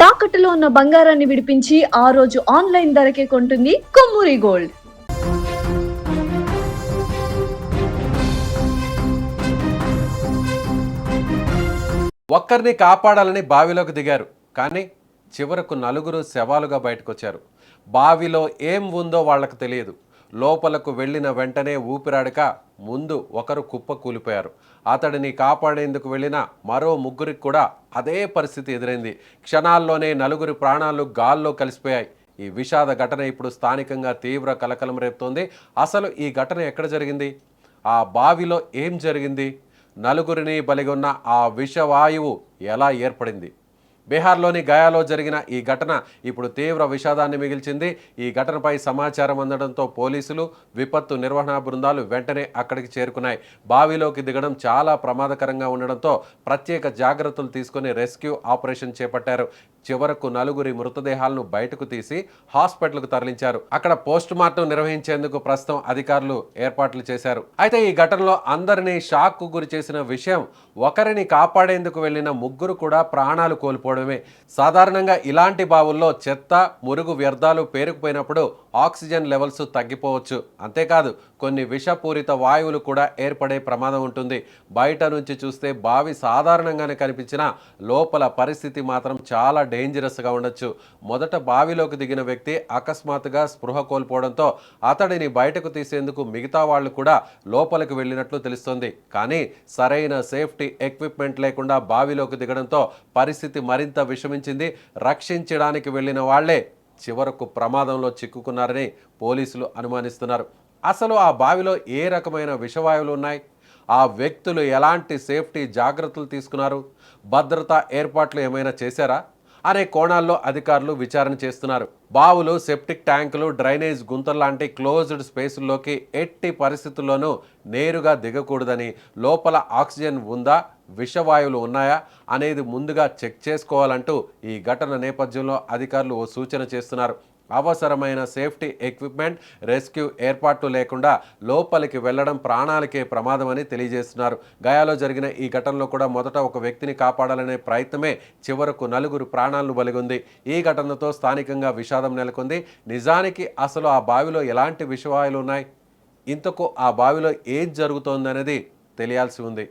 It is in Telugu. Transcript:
తాకట్టులో ఉన్న బంగారాన్ని విడిపించి ఆ రోజు ఆన్లైన్ ధరకే కొంటుంది కొమ్మూరి గోల్డ్. ఒక్కరిని కాపాడాలని బావిలోకి దిగారు. కానీ చివరకు నలుగురు శవాలుగా బయటకొచ్చారు. బావిలో ఏం ఉందో వాళ్లకు తెలియదు. లోపలకు వెళ్ళిన వెంటనే ఊపిరాడక ముందు ఒకరు కుప్ప కూలిపోయారు. అతడిని కాపాడేందుకు వెళ్ళిన మరో ముగ్గురికి కూడా అదే పరిస్థితి ఎదురైంది. క్షణాల్లోనే నలుగురి ప్రాణాలు గాల్లో కలిసిపోయాయి. ఈ విషాద ఘటన ఇప్పుడు స్థానికంగా తీవ్ర కలకలం రేపుతోంది. అసలు ఈ ఘటన ఎక్కడ జరిగింది? ఆ బావిలో ఏం జరిగింది? నలుగురిని బలిగొన్న ఆ విషవాయువు ఎలా ఏర్పడింది? బీహార్లోని గయాలో జరిగిన ఈ ఘటన ఇప్పుడు తీవ్ర విషాదాన్ని మిగిల్చింది. ఈ ఘటనపై సమాచారం అందడంతో పోలీసులు, విపత్తు నిర్వహణ బృందాలు వెంటనే అక్కడికి చేరుకున్నాయి. బావిలోకి దిగడం చాలా ప్రమాదకరంగా ఉండడంతో ప్రత్యేక జాగ్రత్తలు తీసుకుని రెస్క్యూ ఆపరేషన్ చేపట్టారు. చివరకు నలుగురి మృతదేహాలను బయటకు తీసి హాస్పిటల్కు తరలించారు. అక్కడ పోస్ట్ మార్టం నిర్వహించేందుకు ప్రస్తుతం అధికారులు ఏర్పాట్లు చేశారు. అయితే ఈ ఘటనలో అందరినీ షాక్కు గురి చేసిన విషయం, ఒకరిని కాపాడేందుకు వెళ్లిన ముగ్గురు కూడా ప్రాణాలు కోల్పోవడమే. సాధారణంగా ఇలాంటి బావుల్లో చెత్త, మురుగు వ్యర్థాలు పేరుకుపోయినప్పుడు ఆక్సిజన్ లెవెల్స్ తగ్గిపోవచ్చు. అంతేకాదు కొన్ని విషపూరిత వాయువులు కూడా ఏర్పడే ప్రమాదం ఉంటుంది. బయట నుంచి చూస్తే బావి సాధారణంగానే కనిపించినా లోపల పరిస్థితి మాత్రం చాలా డేంజరస్గా ఉండొచ్చు. మొదట బావిలోకి దిగిన వ్యక్తి అకస్మాత్తుగా స్పృహ కోల్పోవడంతో అతడిని బయటకు తీసేందుకు మిగతా వాళ్ళు కూడా లోపలికి వెళ్ళినట్లు తెలుస్తోంది. కానీ సరైన సేఫ్టీ ఎక్విప్మెంట్ లేకుండా బావిలోకి దిగడంతో పరిస్థితి మరింత విషమించింది. రక్షించడానికి వెళ్ళిన వాళ్లే చివరకు ప్రమాదంలో చిక్కుకున్నారని పోలీసులు అనుమానిస్తున్నారు. అసలు ఆ బావిలో ఏ రకమైన విషవాయువులు ఉన్నాయి? ఆ వ్యక్తులు ఎలాంటి సేఫ్టీ జాగ్రత్తలు తీసుకున్నారు? భద్రతా ఏర్పాట్లు ఏమైనా చేశారా అనే కోణాల్లో అధికారులు విచారణ చేస్తున్నారు. బావులు, సెప్టిక్ ట్యాంకులు, డ్రైనేజ్ గుంతలు లాంటి క్లోజ్డ్ స్పేసుల్లోకి ఎట్టి పరిస్థితుల్లోనూ నేరుగా దిగకూడదని, లోపల ఆక్సిజన్ ఉందా, విషవాయువులు ఉన్నాయా అనేది ముందుగా చెక్ చేసుకోవాలంటూ ఈ ఘటన నేపథ్యంలో అధికారులు ఓ సూచన చేస్తున్నారు. అవసరమైన సేఫ్టీ ఎక్విప్మెంట్, రెస్క్యూ ఏర్పాట్లు లేకుండా లోపలికి వెళ్లడం ప్రాణాలకే ప్రమాదమని తెలియజేస్తున్నారు. గయాలో జరిగిన ఈ ఘటనలో కూడా మొదట ఒక వ్యక్తిని కాపాడాలనే ప్రయత్నమే చివరకు నలుగురు ప్రాణాలను బలిగొంది. ఈ ఘటనతో స్థానికంగా విషాదం నెలకొంది. నిజానికి అసలు ఆ బావిలో ఎలాంటి విషవాయువులు ఉన్నాయి? ఇంతకు ఆ బావిలో ఏం జరుగుతోందనేది తెలియాల్సి ఉంది.